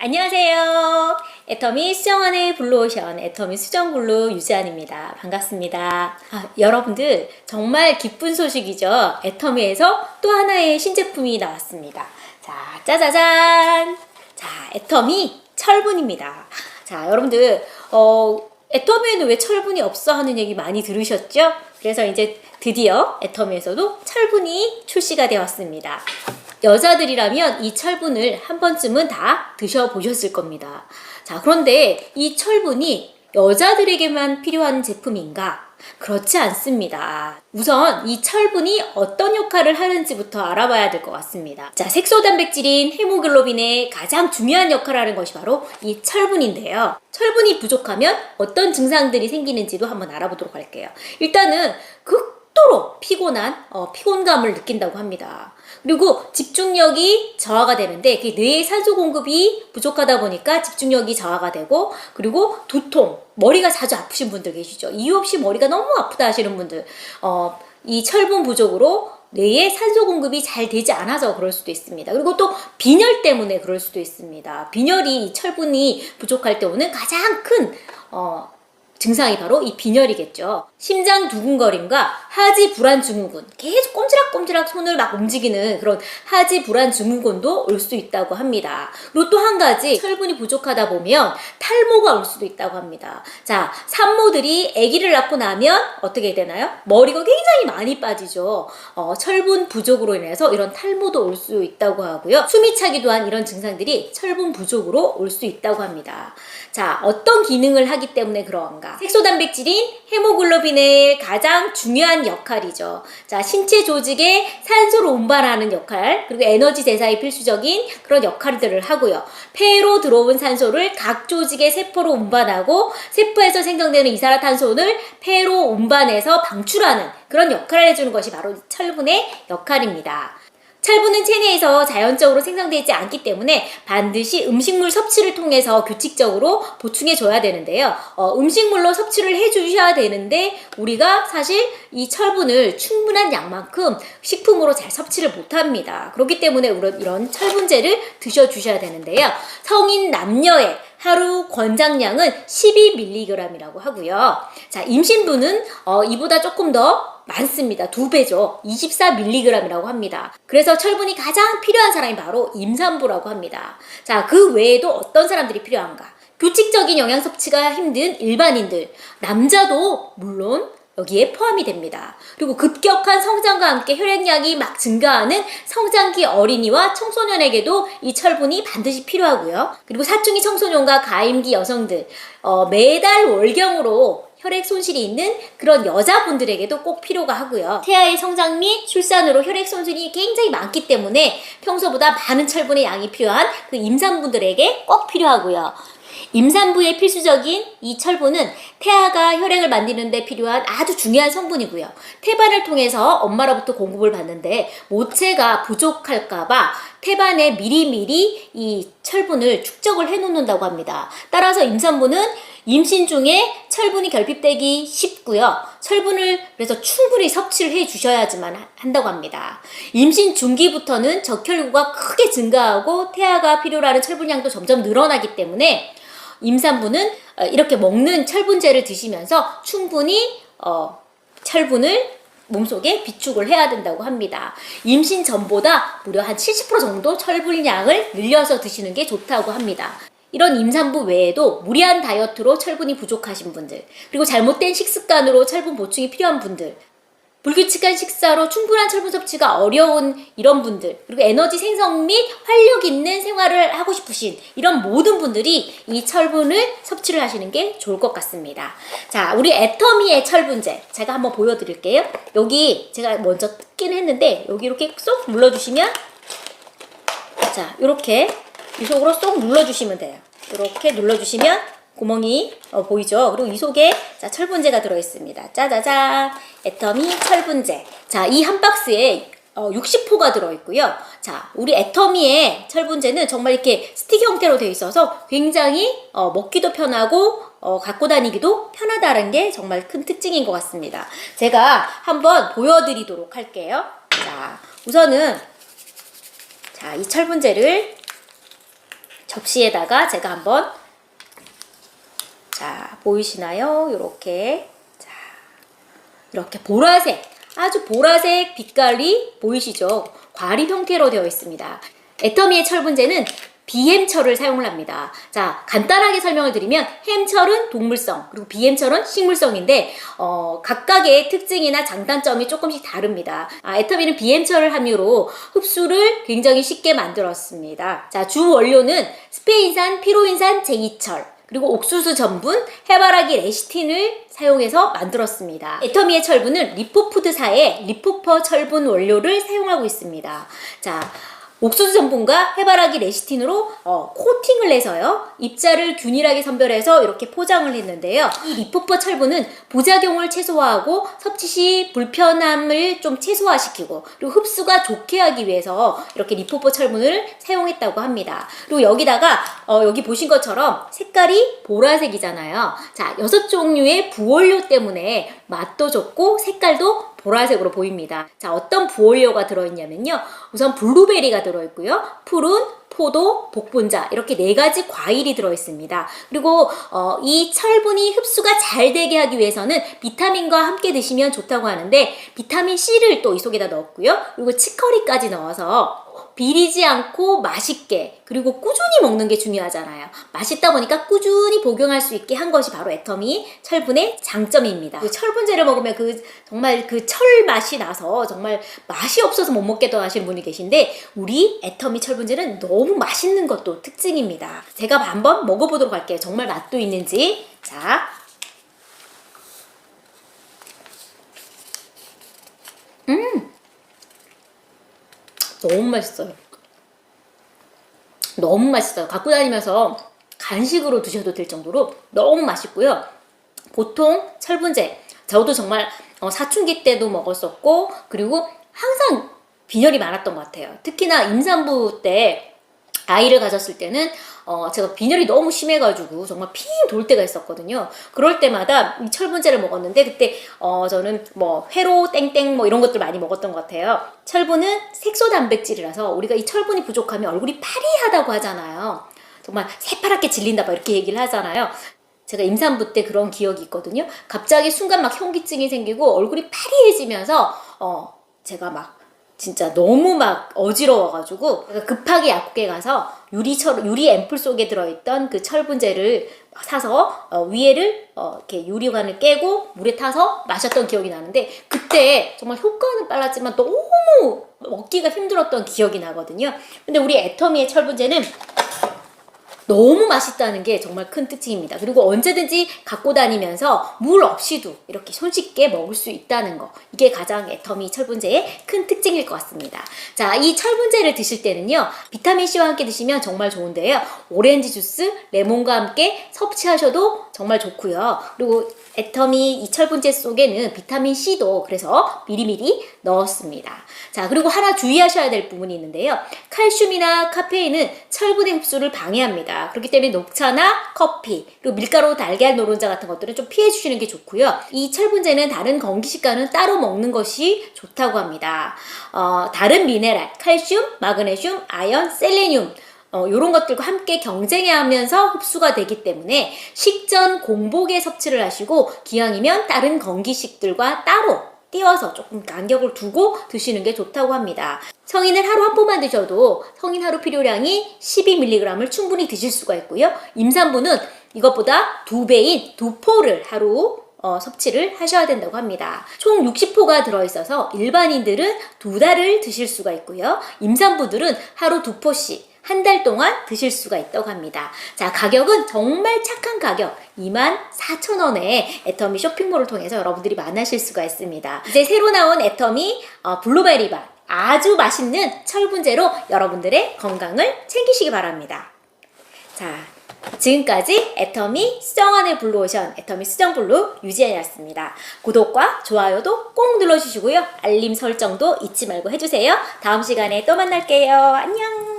안녕하세요. 애터미 수정원의 블루오션, 애터미 수정블루 유지안입니다. 반갑습니다. 여러분들 정말 기쁜 소식이죠. 애터미에서 또 하나의 신제품이 나왔습니다. 자, 짜자잔! 자, 애터미 철분입니다. 자, 여러분들 애터미에는 왜 철분이 없어 하는 얘기 많이 들으셨죠? 그래서 이제 드디어 애터미에서도 철분이 출시가 되었습니다. 여자들이라면 이 철분을 한 번쯤은 다 드셔보셨을 겁니다. 자, 그런데 이 철분이 여자들에게만 필요한 제품인가? 그렇지 않습니다. 우선 이 철분이 어떤 역할을 하는지부터 알아봐야 될 것 같습니다. 자, 색소 단백질인 헤모글로빈의 가장 중요한 역할을 하는 것이 바로 이 철분인데요. 철분이 부족하면 어떤 증상들이 생기는지도 한번 알아보도록 할게요. 일단은 극도로 피곤한 피곤감을 느낀다고 합니다. 그리고 집중력이 저하가 되는데 뇌의 산소 공급이 부족하다 보니까 집중력이 저하가 되고, 그리고 두통, 머리가 자주 아프신 분들 계시죠. 이유 없이 머리가 너무 아프다 하시는 분들, 이 철분 부족으로 뇌에 산소 공급이 잘 되지 않아서 그럴 수도 있습니다. 그리고 또 빈혈 때문에 그럴 수도 있습니다. 빈혈이 이 철분이 부족할 때 오는 가장 큰 증상이 바로 이 빈혈이겠죠. 심장 두근거림과 하지 불안 증후군, 계속 꼼지락꼼지락 손을 막 움직이는 그런 하지 불안 증후군도 올 수 있다고 합니다. 그리고 또 한 가지, 철분이 부족하다 보면 탈모가 올 수도 있다고 합니다. 자, 산모들이 아기를 낳고 나면 어떻게 되나요? 머리가 굉장히 많이 빠지죠. 철분 부족으로 인해서 이런 탈모도 올 수 있다고 하고요. 숨이 차기도 한 이런 증상들이 철분 부족으로 올 수 있다고 합니다. 자, 어떤 기능을 하기 때문에 그런가? 색소 단백질인 헤모글로빈의 가장 중요한 역할이죠. 자, 신체 조직에 산소를 운반하는 역할, 그리고 에너지 대사에 필수적인 그런 역할들을 하고요. 폐로 들어온 산소를 각 조직의 세포로 운반하고, 세포에서 생성되는 이산화탄소를 폐로 운반해서 방출하는 그런 역할을 해주는 것이 바로 철분의 역할입니다. 철분은 체내에서 자연적으로 생성되지 않기 때문에 반드시 음식물 섭취를 통해서 규칙적으로 보충해 줘야 되는데요. 음식물로 섭취를 해 주셔야 되는데 우리가 사실 이 철분을 충분한 양만큼 식품으로 잘 섭취를 못 합니다. 그렇기 때문에 이런 철분제를 드셔 주셔야 되는데요. 성인 남녀의 하루 권장량은 12mg이라고 하고요. 자, 임신부는 이보다 조금 더 많습니다. 2배죠. 24mg이라고 합니다. 그래서 철분이 가장 필요한 사람이 바로 임산부라고 합니다. 자, 그 외에도 어떤 사람들이 필요한가? 규칙적인 영양 섭취가 힘든 일반인들, 남자도 물론 여기에 포함이 됩니다. 그리고 급격한 성장과 함께 혈액량이 막 증가하는 성장기 어린이와 청소년에게도 이 철분이 반드시 필요하고요. 그리고 사춘기 청소년과 가임기 여성들, 매달 월경으로 혈액 손실이 있는 그런 여자분들에게도 꼭 필요가 하고요. 태아의 성장 및 출산으로 혈액 손실이 굉장히 많기 때문에 평소보다 많은 철분의 양이 필요한 그 임산부들에게 꼭 필요하고요. 임산부의 필수적인 이 철분은 태아가 혈액을 만드는 데 필요한 아주 중요한 성분이고요. 태반을 통해서 엄마로부터 공급을 받는데 모체가 부족할까봐 태반에 미리미리 이 철분을 축적을 해 놓는다고 합니다. 따라서 임산부는 임신 중에 철분이 결핍되기 쉽고요. 철분을 그래서 충분히 섭취를 해 주셔야지만 한다고 합니다. 임신 중기부터는 적혈구가 크게 증가하고 태아가 필요로 하는 철분량도 점점 늘어나기 때문에 임산부는 이렇게 먹는 철분제를 드시면서 충분히 철분을 몸속에 비축을 해야 된다고 합니다. 임신 전보다 무려 한 70% 정도 철분량을 늘려서 드시는 게 좋다고 합니다. 이런 임산부 외에도 무리한 다이어트로 철분이 부족하신 분들, 그리고 잘못된 식습관으로 철분 보충이 필요한 분들, 불규칙한 식사로 충분한 철분 섭취가 어려운 이런 분들, 그리고 에너지 생성 및 활력 있는 생활을 하고 싶으신 이런 모든 분들이 이 철분을 섭취를 하시는 게 좋을 것 같습니다. 자, 우리 애터미의 철분제 제가 한번 보여드릴게요. 여기 제가 먼저 뜯긴 했는데 여기 이렇게 쏙 눌러주시면, 자, 이렇게 이 속으로 쏙 눌러주시면 돼요. 이렇게 눌러주시면 구멍이 보이죠? 그리고 이 속에 자, 철분제가 들어있습니다. 짜자잔! 애터미 철분제. 자, 이 한 박스에 60포가 들어있고요. 자, 우리 애터미의 철분제는 정말 이렇게 스틱 형태로 되어 있어서 굉장히 먹기도 편하고 갖고 다니기도 편하다는 게 정말 큰 특징인 것 같습니다. 제가 한번 보여드리도록 할게요. 자, 우선은 자, 이 철분제를 접시에다가 제가 한번, 자, 보이시나요? 요렇게. 자, 이렇게 보라색, 아주 보라색 빛깔이 보이시죠? 과립 형태로 되어 있습니다. 애터미의 철분제는 비햄철을 사용을 합니다. 자, 간단하게 설명을 드리면 햄철은 동물성, 그리고 비햄철은 식물성인데 각각의 특징이나 장단점이 조금씩 다릅니다. 애터미는 비햄철을 함유로 흡수를 굉장히 쉽게 만들었습니다. 자, 주 원료는 스페인산 피로인산 제2철, 그리고 옥수수 전분, 해바라기 레시틴을 사용해서 만들었습니다. 애터미의 철분은 리포푸드사의 리포퍼 철분 원료를 사용하고 있습니다. 자, 옥수수 전분과 해바라기 레시틴으로 코팅을 해서요, 입자를 균일하게 선별해서 이렇게 포장을 했는데요. 이 리포퍼 철분은 부작용을 최소화하고 섭취 시 불편함을 좀 최소화시키고, 그리고 흡수가 좋게 하기 위해서 이렇게 리포퍼 철분을 사용했다고 합니다. 그리고 여기다가 여기 보신 것처럼 색깔이 보라색이잖아요. 자, 6종류의 부원료 때문에 맛도 좋고 색깔도 보라색으로 보입니다. 자, 어떤 부원료가 들어있냐면요, 우선 블루베리가 들어있고요, 푸른, 포도, 복분자, 이렇게 4가지 과일이 들어있습니다. 그리고 이 철분이 흡수가 잘 되게 하기 위해서는 비타민과 함께 드시면 좋다고 하는데, 비타민 C를 또 이 속에다 넣었고요, 그리고 치커리까지 넣어서 비리지 않고 맛있게, 그리고 꾸준히 먹는 게 중요하잖아요. 맛있다 보니까 꾸준히 복용할 수 있게 한 것이 바로 애터미 철분의 장점입니다. 그 철분제를 먹으면 정말 그 철 맛이 나서 정말 맛이 없어서 못 먹겠다 하시는 분이 계신데, 우리 애터미 철분제는 너무 맛있는 것도 특징입니다. 제가 한번 먹어보도록 할게요. 정말 맛도 있는지. 자, 너무 맛있어요. 너무 맛있어요. 갖고 다니면서 간식으로 드셔도 될 정도로 너무 맛있고요. 보통 철분제, 저도 정말 사춘기 때도 먹었었고, 그리고 항상 빈혈이 많았던 것 같아요. 특히나 임산부 때, 아이를 가졌을 때는 제가 빈혈이 너무 심해가지고 정말 핑 돌 때가 있었거든요. 그럴 때마다 이 철분제를 먹었는데, 그때 저는 뭐 회로 땡땡 뭐 이런 것들 많이 먹었던 것 같아요. 철분은 색소 단백질이라서 우리가 이 철분이 부족하면 얼굴이 파리하다고 하잖아요. 정말 새파랗게 질린다 막 이렇게 얘기를 하잖아요. 제가 임산부 때 그런 기억이 있거든요. 갑자기 순간 막 현기증이 생기고 얼굴이 파리해지면서 제가 막 진짜 너무 막 어지러워가지고 급하게 약국에 가서 유리 앰플 속에 들어있던 그 철분제를 사서 위에를 이렇게 유리관을 깨고 물에 타서 마셨던 기억이 나는데, 그때 정말 효과는 빨랐지만 너무 먹기가 힘들었던 기억이 나거든요. 근데 우리 애터미의 철분제는 너무 맛있다는 게 정말 큰 특징입니다. 그리고 언제든지 갖고 다니면서 물 없이도 이렇게 손쉽게 먹을 수 있다는 거, 이게 가장 애터미 철분제의 큰 특징일 것 같습니다. 자, 이 철분제를 드실 때는요, 비타민C와 함께 드시면 정말 좋은데요, 오렌지 주스, 레몬과 함께 섭취하셔도 정말 좋고요. 그리고 애터미 이 철분제 속에는 비타민C도 그래서 미리미리 넣었습니다. 자, 그리고 하나 주의하셔야 될 부분이 있는데요, 칼슘이나 카페인은 철분의 흡수를 방해합니다. 그렇기 때문에 녹차나 커피, 그리고 밀가루, 달걀, 노른자 같은 것들은 좀 피해 주시는 게 좋고요. 이 철분제는 다른 건기식과는 따로 먹는 것이 좋다고 합니다. 다른 미네랄, 칼슘, 마그네슘, 아연, 셀레늄, 이런 것들과 함께 경쟁하면서 흡수가 되기 때문에 식전 공복에 섭취를 하시고, 기왕이면 다른 건기식들과 따로 띄워서 조금 간격을 두고 드시는 게 좋다고 합니다. 성인은 하루 한 포만 드셔도 성인 하루 필요량이 12mg을 충분히 드실 수가 있고요. 임산부는 이것보다 2배인 2포를 하루 섭취를 하셔야 된다고 합니다. 총 60포가 들어있어서 일반인들은 2달을 드실 수가 있고요. 임산부들은 하루 2포씩 한 달 동안 드실 수가 있다고 합니다. 자, 가격은 정말 착한 가격 24,000원에 애터미 쇼핑몰을 통해서 여러분들이 만나실 수가 있습니다. 이제 새로 나온 애터미 블루베리바, 아주 맛있는 철분제로 여러분들의 건강을 챙기시기 바랍니다. 자, 지금까지 애터미 수정원의 블루오션, 애터미 수정블루 유지연이었습니다. 구독과 좋아요도 꼭 눌러주시고요. 알림 설정도 잊지 말고 해주세요. 다음 시간에 또 만날게요. 안녕.